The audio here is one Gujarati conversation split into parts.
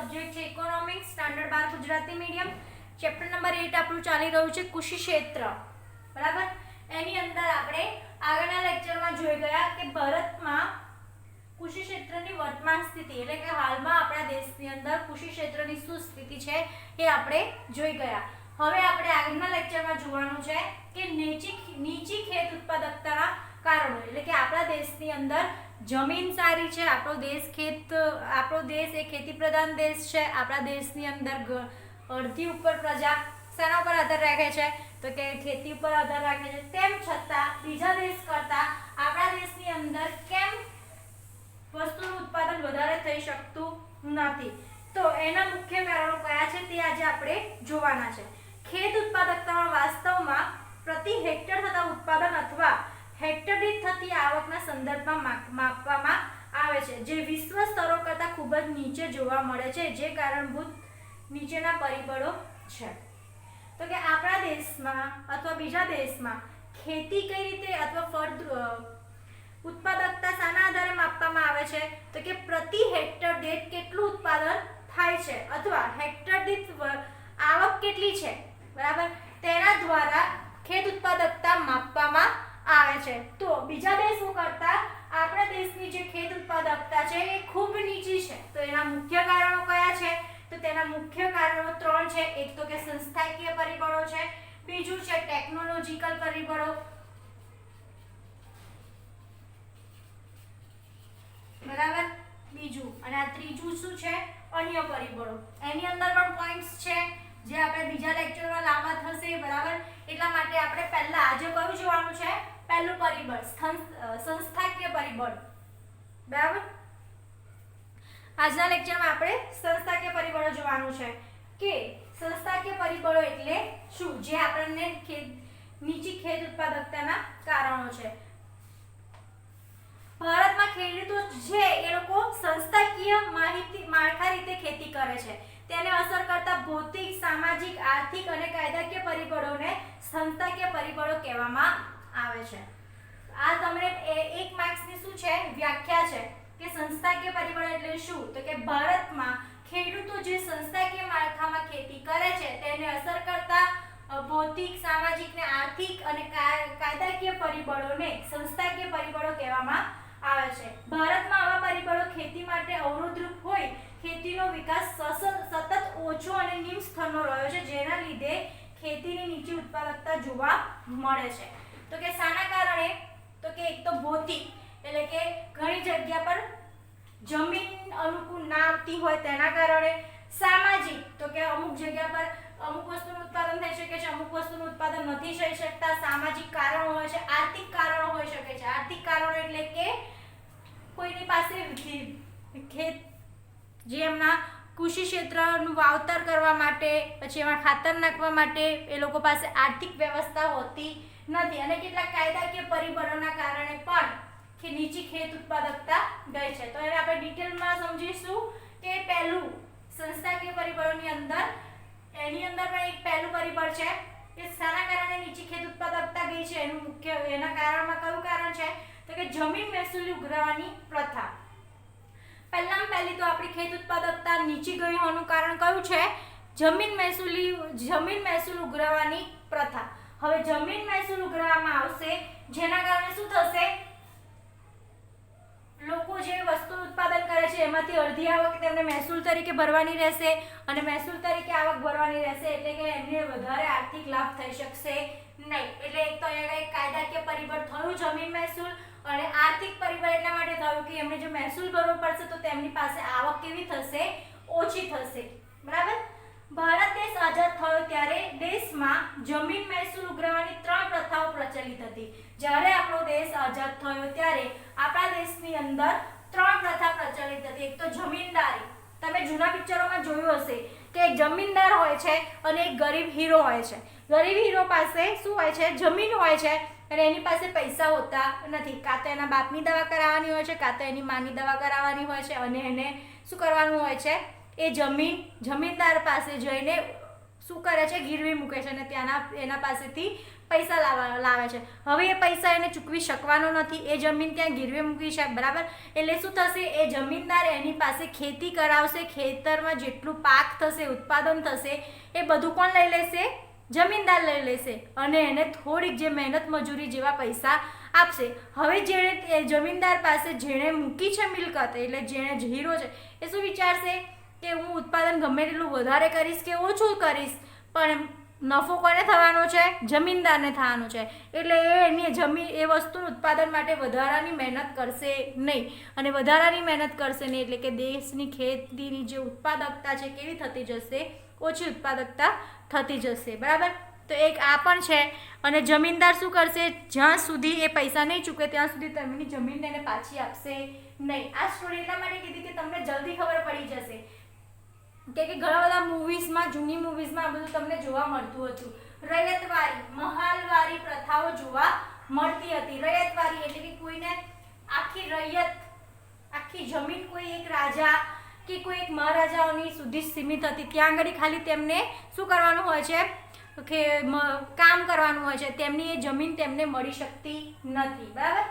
સબ્જેક્ટ છે economics standard 12 Gujarati medium chapter number 8 આપણું ચાલી રહ્યું છે કૃષિ ક્ષેત્ર બરાબર। એની અંદર આપણે આગળના લેક્ચરમાં જોઈ ગયા કે ભારતમાં કૃષિ ક્ષેત્રની વર્તમાન સ્થિતિ એટલે કે હાલમાં આપણા દેશની અંદર કૃષિ ક્ષેત્રની શું સ્થિતિ છે એ આપણે જોઈ ગયા। હવે આપણે આગળના લેક્ચરમાં જોવાનું છે કે નીચી ખેત ઉત્પાદકતાના કારણો એટલે કે આપણા દેશની અંદર જમીન સારી છે, આપણો દેશ એ ખેતી પ્રધાન દેશ છે। આપણા દેશની અંદર અડધી ઉપર પ્રજા શેના ઉપર આધાર રાખે છે તો કે ખેતી ઉપર આધાર રાખે છે, તેમ છતાં બીજા દેશ કરતા આપણા દેશની અંદર કેમ વસ્તુનું ઉત્પાદન વધારે થઈ શકતું નથી, તો એના મુખ્ય કારણો કયા છે તે આજે આપણે જોવાના છે। ખેત ઉત્પાદકતામાં વાસ્તવમાં પ્રતિ હેક્ટર થતા ઉત્પાદન અથવા હેક્ટર દીઠ થતી આવકના સંદર્ભમાં માપવામાં આવે છે, જે વિશ્વ સ્તરો કરતાં ખૂબ જ નીચે જોવા મળે છે, જે કારણભૂત નીચેના પરિબળો છે। તો કે આપણા દેશમાં અથવા બીજા દેશમાં ખેતી કઈ રીતે અથવા ઉત્પાદકતા શાના આધારે માપવામાં આવે છે તો કે પ્રતિ હેક્ટર દીઠ કેટલું ઉત્પાદન થાય છે અથવા હેક્ટર દીઠ આવક કેટલી છે બરાબર, તેના દ્વારા ખેત ઉત્પાદકતા માપવામાં આવે છે। તો બીજા દેશો કરતા આપણા દેશની જે ખેત ઉત્પાદકતા છે એ ખૂબ નીચી છે, તો એના મુખ્ય કારણો કયા છે તો તેના મુખ્ય કારણો 3 છે। એક તો કે સંસ્થાકીય પરિબળો છે, બીજું છે ટેકનોલોજીકલ પરિબળો બરાબર, બીજું અને આ ત્રીજું શું છે અન્ય પરિબળો। એની અંદર પણ પોઈન્ટ્સ છે જે આપણે બીજા લેક્ચરમાં લાંબા થશે બરાબર, એટલા માટે આપણે પહેલા આજે કયું જોવાનું છે પહેલું પરિબળ સંસ્થાકીય પરિબળ બરાબર। આજના લેક્ચરમાં આપણે સંસ્થાકીય પરિબળો જોવાનું છે કે સંસ્થાકીય પરિબળો એટલે શું, જે આપણને નીચી ખેત ઉત્પાદકતાના કારણો છે। ભારતમાં ખેડૂતો છે એ લોકો સંસ્થાકીય માળખા રીતે ખેતી કરે છે, તેને અસર કરતા ભૌતિક, સામાજિક, આર્થિક અને કાયદાકીય પરિબળોને સંસ્થાકીય પરિબળો કહેવામાં આવે છે। આ તમને 1 માર્ક્સની શું છે વ્યાખ્યા છે કે સંસ્થાકીય પરિબળ એટલે શું, તો કે ભારતમાં ખેડૂતો જે સંસ્થાકીય માળખામાં ખેતી કરે છે તેને અસર કરતા ભૌતિક, સામાજિક ને આર્થિક અને કાયદાકીય પરિબળોને સંસ્થાકીય પરિબળો કહેવામાં આવે છે। ભારતમાં આવા પરિબળો ખેતી માટે અવરોધરૂપ હોય, ખેતીનો વિકાસ સતત ઓછો અને નિમ્ન સ્તરનો રહ્યો છે, જેના લીધે ખેતીની નીચી ઉત્પાદકતા જોવા મળે છે। તો કે શાના કારણે તો કે એક તો ભૌતિક એટલે કે ઘણી જગ્યા પર જમીન અનુકૂળ ના આવતી હોય તેના કારણે, સામાજિક તો કે અમુક જગ્યા પર અમુક વસ્તુનું ઉત્પાદન થઈ શકે છે, અમુક વસ્તુનું ઉત્પાદન નથી થઈ શકતા, સામાજિક કારણો હોય છે, આર્થિક કારણો હોઈ શકે છે। આર્થિક કારણો એટલે કે કોઈની પાસે ખેત જે એમના કૃષિ ક્ષેત્રનું વાવતર કરવા માટે પછી એમાં ખાતર નાખવા માટે એ લોકો પાસે આર્થિક વ્યવસ્થા હોતી નથી, અને કેટલાક કાયદાકીય પરિબળોના કારણે પણ કે નીચી ખેત ઉત્પાદકતા ગઈ છે। તો એને આપણે ડિટેલમાં સમજીશું કે પહેલું સંસ્થાકીય પરિબળોની અંદર એની અંદર પણ એક પહેલું પરિબળ છે કે શાના કારણે નીચી ખેત ઉત્પાદકતા ગઈ છે, એનું મુખ્ય એના કારણમાં કયું કારણ છે તો કે જમીન મહેસૂલી ઉઘરાવવાની પ્રથા। પહેલામાં પહેલી તો આપણી ખેત ઉત્પાદકતા નીચી ગઈ હોવાનું કારણ કયું છે જમીન મહેસૂલ ઉઘરાવવાની પ્રથા। હવે જમીન મહેસૂલ ઉઘરાવવામાં આવશે જેના કારણે શું થશે, લોકો જે વસ્તુ ઉત્પાદન કરે છે એમાંથી અડધી આવક તેમને મહેસૂલ તરીકે ભરવાની રહેશે, અને મહેસૂલ તરીકે આવક ભરવાની રહેશે એટલે કે એમને વધારે આર્થિક લાભ થઈ શકશે નહીં। એટલે એક તો અહીંયા એક કાયદાકીય પરિબળ થયું જમીન મહેસૂલ, અને આર્થિક પરિબળ એટલા માટે થયું કે એમને જો મહેસૂલ ભરવો પડશે તો તેમની પાસે આવક કેવી થશે ઓછી થશે બરાબર। ભારત દેશ આઝાદ થયો ત્યારે દેશમાં જમીન મહેસૂલ ઉઘરાવવાની 3 પ્રથાઓ પ્રચલિત હતી। જ્યારે આપણો દેશ આઝાદ થયો ત્યારે આપણા દેશની અંદર 3 પ્રથા પ્રચલિત હતી। એક તો જમીનદારી, તમે જૂના પિક્ચરોમાં જોયું હશે કે એક જમીનદાર હોય છે અને એક ગરીબ હીરો હોય છે। ગરીબ હીરો પાસે શું હોય છે જમીન હોય છે અને એની પાસે પૈસા હોતા નથી, કાં તો એના બાપની દવા કરાવવાની હોય છે, કાં તો એની માની દવા કરાવવાની હોય છે, અને એને શું કરવાનું હોય છે એ જમીનદાર પાસે જઈને શું કરે છે, ગીરવી મૂકે છે અને ત્યાંના એના પાસેથી પૈસા લાવે છે. હવે એ પૈસા એને ચૂકવી શકવાનો નથી, એ જમીન ત્યાં ગીરવે મૂકી છે, બરાબર. એટલે શું થશે, એ જમીનદાર એની પાસે ખેતી કરાવશે, ખેતરમાં જેટલું પાક થશે, ઉત્પાદન થશે, એ બધું કોણ લઈ લેશે, જમીનદાર લઈ લેશે અને એને થોડીક જે મહેનત મજૂરી જેવા પૈસા આપશે. હવે જેણે જમીનદાર પાસે જેણે મૂકી છે મિલકત, એટલે જેણે હીરો છે, એ શું વિચારશે કે હું ઉત્પાદન ગમે તેટલું વધારે કરીશ કે ઓછું કરીશ, પણ નફો કોને થવાનો છે, જમીનદારને થવાનો છે. એટલે એ વસ્તુનું ઉત્પાદન માટે વધારાની મહેનત કરશે નહીં, અને વધારાની મહેનત કરશે નહીં એટલે કે દેશની ખેતીની જે ઉત્પાદકતા છે કેવી થતી જશે, ઓછી ઉત્પાદકતા થતી જશે, બરાબર. તો એક આ પણ છે. અને જમીનદાર શું કરશે, જ્યાં સુધી એ પૈસા નહીં ચૂકે ત્યાં સુધી તેમની જમીન એને પાછી આપશે નહીં. આ સ્ટોરી એટલા માટે કીધી કે તમને જલ્દી ખબર પડી જશે કે ઘણા બધા મૂવીઝમાં, જૂની મૂવીઝમાં આ બધું તમને જોવા મળતું હતું. રૈયતવારી, મહાલવારી પ્રથાઓ જોવા મળતી હતી. રૈયતવારી એટલે કે કોઈને આખી રૈયત, આખી જમીન કોઈ એક રાજા કે કોઈ એક મહારાજાઓની સુધી સીમિત હતી. ત્યાં આગળ ખાલી તેમને શું કરવાનું હોય છે કે કામ કરવાનું હોય છે, તેમની એ જમીન તેમને મળી શકતી નથી, બરાબર.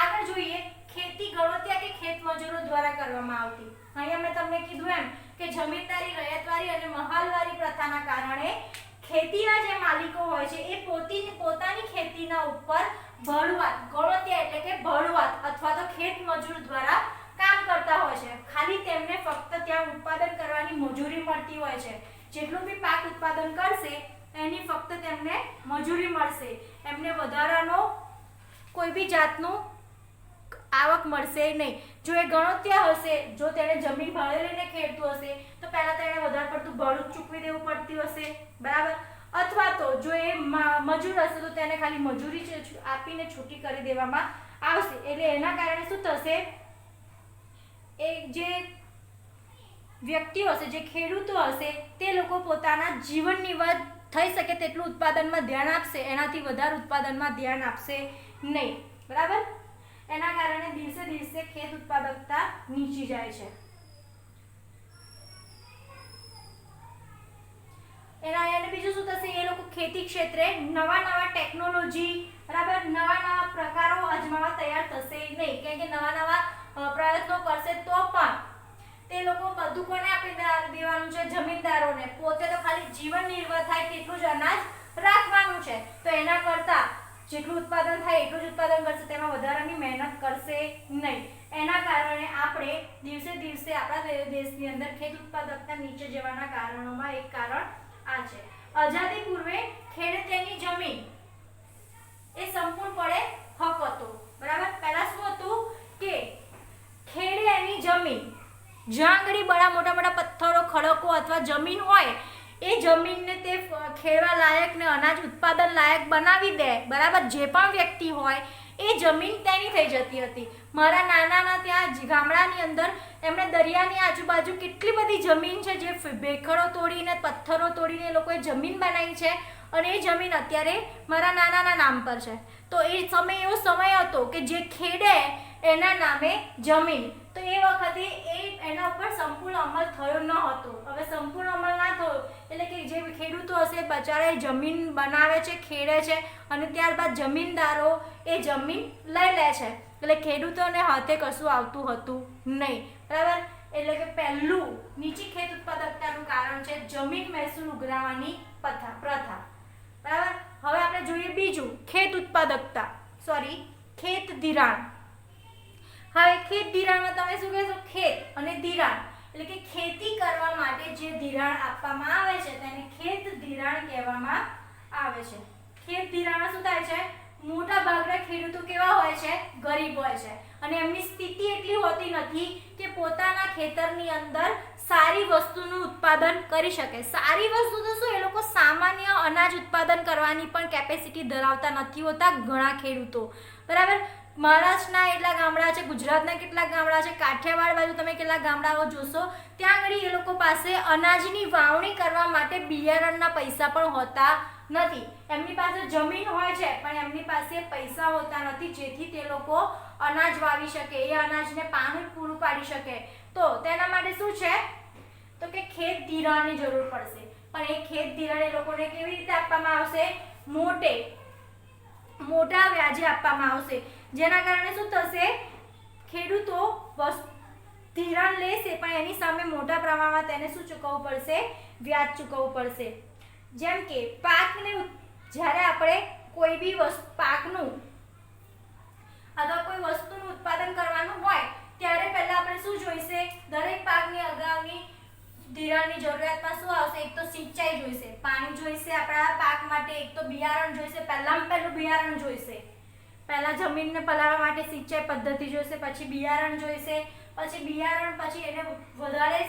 આગળ જોઈએ, ખેતી ગણોત્યા કે ખેત મજૂરો દ્વારા કરવામાં આવતી. અહીંયા મેં તમને કીધું એમ કે જમીનદારી, રૈયતવારી અને મહાલવારી પ્રથાના કારણે ખેતીના જે માલિકો હોય છે એ પોતાની ખેતીના ઉપર ભળવાત, ગણોત્યા એટલે કે ભળવાત અથવા તો ખેત મજૂર દ્વારા કામ કરતા હોય છે. ખાલી તેમને ફક્ત ત્યાં ઉત્પાદન કરવાની મજૂરી મળતી હોય છે. જેટલું બી પાક ઉત્પાદન કરશે એની ફક્ત તેમને મજૂરી મળશે, એમને વધારાનો કોઈ બી જાતનું આવક મળશે નહીં. જો એ ગણોત્યા હશે, જો તેને જમીન ભાડે લઈને ખેડતું હશે તો પહેલા તેને વધારે પડતું ભાડું ચૂકવી દેવું પડતું હશે, બરાબર. અથવા તો જો એ મજૂર હશે તો તેને ખાલી મજૂરી આપીને છૂટી કરી દેવામાં આવશે. એટલે એના કારણે શું થશે, એ જે વ્યક્તિઓ હશે, જે ખેડૂતો હશે, તે લોકો પોતાના જીવન નિર્વાહ થઈ શકે તેટલું ઉત્પાદનમાં ધ્યાન આપશે, એનાથી વધારે ઉત્પાદનમાં ધ્યાન આપશે નહીં, બરાબર. એના કારણે દિવસે દિવસે ખેત ઉત્પાદકતા નીચી જાય છે. એને બીજું શું થશે, એ લોકો ખેતી ક્ષેત્રે નવા ટેકનોલોજી, બરાબર, નવા પ્રકારો અજમાવવા તૈયાર થશે નહીં. કેમ કે નવા પ્રયત્નો કરશે તો પણ તે લોકો બધું કોને આપી દેવાનું છે, જમીનદારોને. પોતે તો ખાલી જીવન નિર્વાહ થાય તેટલું જ અનાજ રાખવાનું છે. તો એના કરતા જેટલું ઉત્પાદન થાય એટલું જ ઉત્પાદન કરશે, તેમાં વધારાની મહેનત કરશે નહીં. એના કારણે આપણે દિવસે દિવસે આપણા દેશની અંદર ખેત ઉત્પાદકતા નીચે જવાના કારણોમાં એક કારણ આ છે. આઝાદી પૂર્વે ખેડૂતની જમીન એ સંપૂર્ણપણે હક હતો, બરાબર. પહેલા શું હતું કે ખેડે એની જમીન, જ્યાં આગળ બડા મોટા પથ્થરો, ખડકો અથવા જમીન હોય એ જમીનને તે ખેડવા લાયક ને અનાજ ઉત્પાદન લાયક બનાવી દે, બરાબર. જે પણ વ્યક્તિ હોય એ જમીન તેની થઈ જતી હતી. મારા નાનાના ત્યાં ગામડાની અંદર એમણે દરિયાની આજુબાજુ કેટલી બધી જમીન છે, જે ભેખડો તોડીને, પથ્થરો તોડીને એ લોકોએ જમીન બનાવી છે, અને એ જમીન અત્યારે મારા નાનાના નામ પર છે. તો એ સમય એવો સમય હતો કે જે ખેડે એના નામે જમીન. તો એ વખતે એના ઉપર સંપૂર્ણ અમલ થયો ન હતો. હવે સંપૂર્ણ અમલ ના થયો એટલે કે જે ખેડૂતો હશે બચારા જમીન બનાવે છે, ખેડે છે, અને ત્યારબાદ જમીનદારો એ જમીન લઈ લે છે. એટલે ખેડૂતોને હાથે કશું આવતું હતું નહીં, બરાબર. એટલે કે પહેલું નીચી ખેત ઉત્પાદકતાનું કારણ છે જમીન મહેસૂલ ઉઘરાવવાની પ્રથા, બરાબર. હવે આપણે જોઈએ બીજું, ખેત ઉત્પાદકતા, ખેત ધિરાણ. હવે ખેત ધિરાણમાં તમે શું કહેશો, ખેત અને ધિરાણ એટલે કે ખેતી કરવા માટે જે ધિરાણ આપવામાં આવે છે તેને ખેત ધિરાણ કહેવામાં આવે છે. ખેત ધિરાણમાં શું થાય છે, મોટા ભાગના ખેડૂતો કેવા હોય છે, ગરીબ હોય છે, અને એમની સ્થિતિ એટલી હોતી નથી કે પોતાના ખેતરની અંદર સારી વસ્તુનું ઉત્પાદન કરી શકે. સારી વસ્તુ તો શું, એ લોકો સામાન્ય અનાજ ઉત્પાદન કરવાની પણ કેપેસિટી ધરાવતા નથી હોતા ઘણા ખેડૂતો, બરાબર. મહારાષ્ટ્રના એટલા ગામડા છે, ગુજરાતના કેટલાક ગામડા છે, કાઠિયાવાડ બાજુ તમે કેટલાક ગામડાઓ જોશો, ત્યાં આગળ એ લોકો પાસે અનાજની વાવણી કરવા માટે બિયારણના પૈસા પણ હોતા નથી. એમની પાસે જમીન હોય છે પણ એમની પાસે પૈસા હોતા નથી જેથી તે લોકો અનાજ વાવી શકે, એ અનાજને પાણી પૂરું પાડી શકે. તો તેના માટે શું છે, તો કે ખેત ધિરાણની જરૂર પડશે. પણ એ ખેત ધિરાણ એ લોકોને કેવી રીતે આપવામાં આવશે? મોટા વ્યાજે આપવામાં આવશે, જેના કારણે શું થશે? ખેડૂતો ધિરાણ લેશે પણ એની સામે મોટા પ્રમાણમાં તેને શું ચૂકવવું પડશે? વ્યાજ ચૂકવવું પડશે. જેમ કે પાકને જ્યારે આપણે કોઈ બી પાકનું અથવા કોઈ વસ્તુનું ઉત્પાદન કરવાનું હોય ત્યારે પહેલા આપણે શું જોઈશે? દરેક પાકની અગાઉની ધિરાણની જરૂરિયાતમાં શું આવશે? એક તો સિંચાઈ જોઈશે, પાણી જોઈશે આપણા પાક માટે, એક તો બિયારણ જોઈશે, પહેલું બિયારણ જોઈશે. પહેલા જમીનને પલાળવા માટે સિંચાઈ પદ્ધતિ જોઈશે, પછી બિયારણ જોઈશે, પછી એને વધારે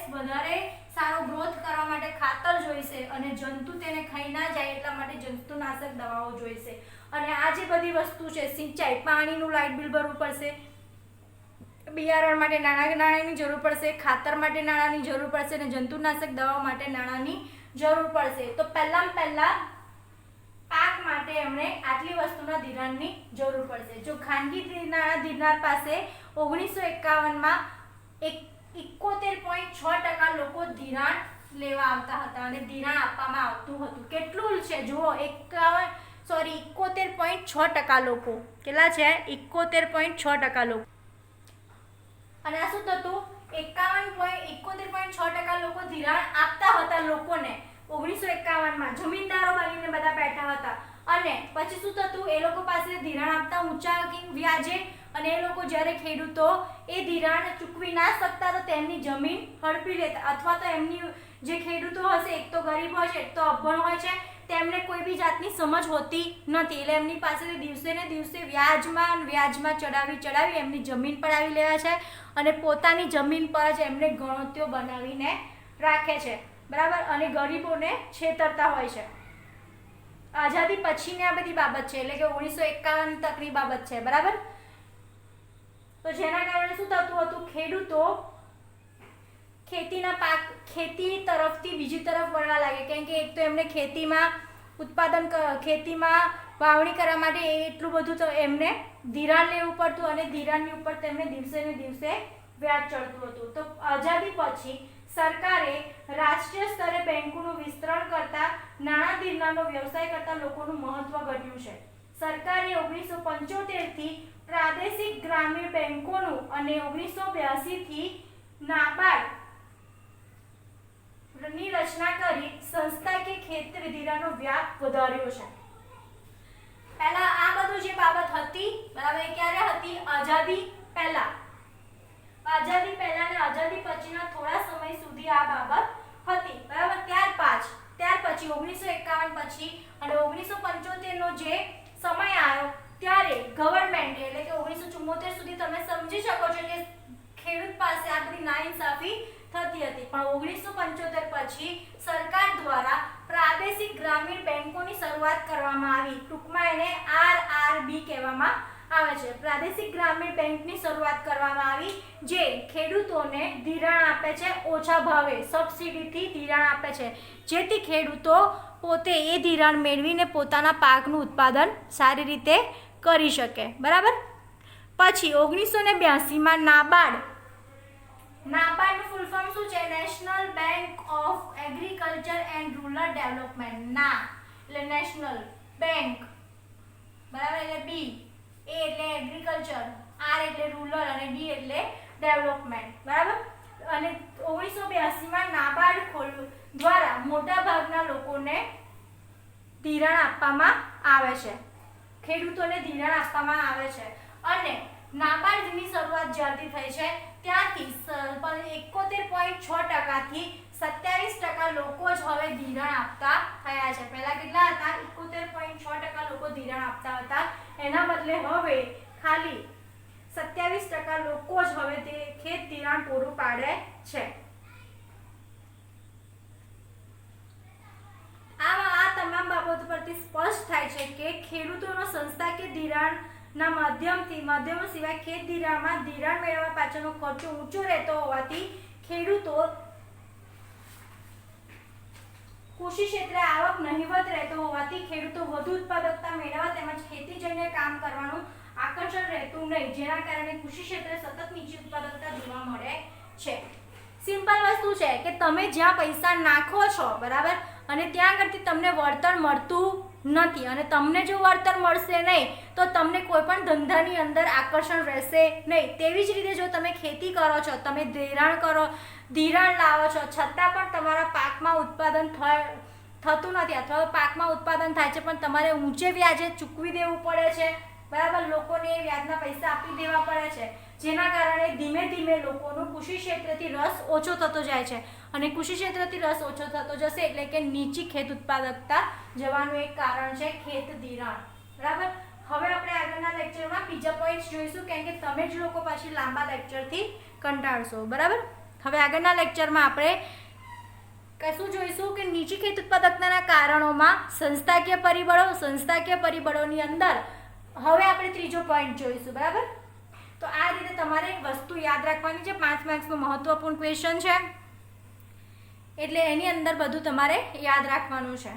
સારો ગ્રોથ કરવા માટે ખાતર જોઈશે, અને જંતુ તેને ખાઈ ના જાય એટલા માટે જંતુનાશક દવાઓ જોઈશે. અને આ જે બધી વસ્તુ છે, સિંચાઈ, પાણીનું લાઇટ બિલ ભરવું પડશે, બિયારણ માટે નાણાંની જરૂર પડશે, ખાતર માટે નાણાંની જરૂર પડશે, અને જંતુનાશક દવાઓ માટે નાણાંની જરૂર પડશે. તો પહેલા પાક માટે એમણે આટલી વસ્તુના ધિરાણની જરૂર પડશે. જો ખાનગી ધિરાણ પાસે 1951માં 71.6% લોકો ધિરાણ લેવા આવતા હતા અને ધિરાણ આપવામાં આવતું હતું. કેટલું છે જુઓ, 71.6% લોકો. કેટલા છે? 71.6% લોકો. અને આ શું થતું? 71.6% લોકો ધિરાણ આપતા હતા લોકોને 1951માં. જમીનદારો બનીને બધા બેઠા હતા. અને પછી શું થતું? એ લોકો પાસે ધિરાણ આપતા ઊંચા વ્યાજે, અને એ લોકો જ્યારે ખેડૂતો એ ધિરાણ ચૂકવી ના શકતા તો તેમની જમીન હડપી લેતા, અથવા તો એમની જે ખેડૂતો હશે, એક તો ગરીબ હોય છે, એક તો અભણ હોય છે, તેમને કોઈ બી જાતની સમજ હોતી નથી, એટલે એમની પાસેથી દિવસે ને દિવસે વ્યાજમાં ચડાવી એમની જમીન પડાવી લેવા છે, અને પોતાની જમીન પર જ એમને ગણતરીઓ બનાવીને રાખે છે, બરાબર. અને ગરીબોને છેતરતા હોય છે. આઝાદી પછીની આ બધી બાબત છે, એટલે કે 1951 તકની બાબત છે, બરાબર. તો જેના કારણે શું થતું હતું? ખેડૂતો ખેતી તરફથી બીજી તરફ વળવા લાગે, કેમ કે એક તો એમને ખેતીમાં વાવણી કરવા માટે એટલું બધું તો એમને ધિરાણ લેવું પડતું, અને ધિરાણની ઉપર તેમને દિવસે ને દિવસે વ્યાજ ચડતું હતું. તો આઝાદી પછી સરકારે રાષ્ટ્રીય સ્તરે બેંકોનું વિસ્તરણ કરતા નાણાં ધિરાણનો વ્યવસાય કરતા લોકોનું મહત્વ ઘટ્યું છે. સરકારે 1975 થી પ્રાદેશિક ગ્રામીણ બેંકોનું અને 1982 થી નાબાર્ડ ની રચના કરી સંસ્થાકીય ખેત ધિરાણનો વ્યાપ વધાર્યો છે. પહેલા આ બધું જે બાબત હતી, બરાબર, એ ક્યારે હતી? આઝાદી પહેલા ને આઝાદી પછીના થોડા સમય સુધી આ બાબત હતી, બરાબર. ત્યાર પછી 1951 પછી અને 1975 નો જે સમય આવ્યો ત્યારે ગવર્નમેન્ટ, એટલે કે 1974 સુધી તમે સમજી શકો છો કે ખેડૂત પાસે આ બધી નાઇન્સાફી થતી હતી. પણ 1975 પછી સરકાર દ્વારા પ્રાદેશિક ગ્રામીણ બેંકોની શરૂઆત કરવામાં આવી. ટૂંકમાં એને આરઆરબી કહેવામાં આવે છે. પ્રાદેશિક ગ્રામીણ બેંકની શરૂઆત કરવામાં આવી, જે ખેડૂતોને ધિરાણ આપે છે ઓછા ભાવે, સબસિડીથી ધિરાણ આપે છે, જેથી ખેડૂતો પોતે એ ધિરાણ મેળવીને પોતાના પાકનું ઉત્પાદન સારી રીતે કરી શકે, બરાબર. પછી 1982માં નાબાર્ડનું ફૂલ ફોર્મ શું છે? National bank of agriculture and rural development. ના એટલે નેશનલ બેંક, બરાબર, એટલે બી, એ એટલે એગ્રીકલ્ચર, આર એટલે રૂરલ, અને ડી એટલે ડેવલપમેન્ટ, બરાબર. અને 1982માં નાબાર્ડ દ્વારા મોટા ભાગના લોકોને ધિરાણ આપવામાં આવે છે, ખેડૂતોને ધિરાણ આપવામાં આવે છે. અને નાબાર્ડની શરૂઆત જ્યારથી થઈ છે ત્યાંથી 71.6% થી 27% લોકો જ હવે ધિરાણ આપતા થયા છે. પહેલા કેટલા હતા? 71.6% લોકો ધિરાણ આપતા હતા, એના બદલે હવે ખાલી 27% લોકો જ હવે તે ખેત ધિરાણ પૂરું પાડે છે. આ તમામ બાબતો પરથી સ્પષ્ટ થાય છે કે ખેડૂતોનો સંસ્થાકીય ધિરાણના માધ્યમો સિવાય ખેત ધિરાણમાં ધિરાણ મેળવવા પાછળનો ખર્ચો ઊંચો રહેતો હોવાથી ખેડૂતો કૃષિ ક્ષેત્રે આવક નહિવત રહેતો હોવાથી ખેડૂતો વધુ ઉત્પાદકતા મેળવવા તેમજ ખેતીજન્ય કામ કરવાનું આકર્ષણ રહેતું નહીં, જેના કારણે કૃષિ ક્ષેત્રે સતત નીચી ઉત્પાદકતા જોવા મળે છે. સિમ્પલ વસ્તુ છે કે તમે જ્યાં પૈસા નાખો છો, બરાબર, અને ત્યાં આગળથી તમને વળતર મળતું નથી. અને તમને જો વળતર મળશે નહીં તો તમને કોઈ પણ ધંધાની અંદર આકર્ષણ રહેશે નહીં. તેવી જ રીતે જો તમે ખેતી કરો છો, તમે ધિરાણ લાવો છો, છતાં પણ તમારા પાકમાં ઉત્પાદન થતું નથી, અથવા પાકમાં ઉત્પાદન થાય છે પણ તમારે ઊંચે વ્યાજે ચૂકવી દેવું પડે છે, બરાબર. લોકોને એ વ્યાજના પૈસા આપી દેવા પડે છે, જેના કારણે ધીમે ધીમે લોકોનું કૃષિ ક્ષેત્રથી રસ ઓછો થતો જાય છે. અને કૃષિ ક્ષેત્રથી રસ ઓછો થતો જશે એટલે કે નીચી ખેત ઉત્પાદકતા જવાનું એક કારણ છે ખેત ધિરાણ, બરાબર. હવે આપણે આગળના લેક્ચરમાં બીજા પોઈન્ટ્સ જોઈશું, કેમ કે તમે જ લોકો પાછી લાંબા લેક્ચરથી કંટાળશો, બરાબર. હવે આગળના લેક્ચરમાં આપણે કશું જોઈશું કે નીચી ખેત ઉત્પાદકતાના કારણોમાં સંસ્થાકીય પરિબળોની અંદર હવે આપણે ત્રીજો પોઈન્ટ જોઈશું, બરાબર. તો આ રીતે તમારે એક વસ્તુ યાદ રાખવાની છે, 5 માર્ક્સનું મહત્વપૂર્ણ ક્વેશ્ચન છે, એટલે એની અંદર બધું તમારે યાદ રાખવાનું છે.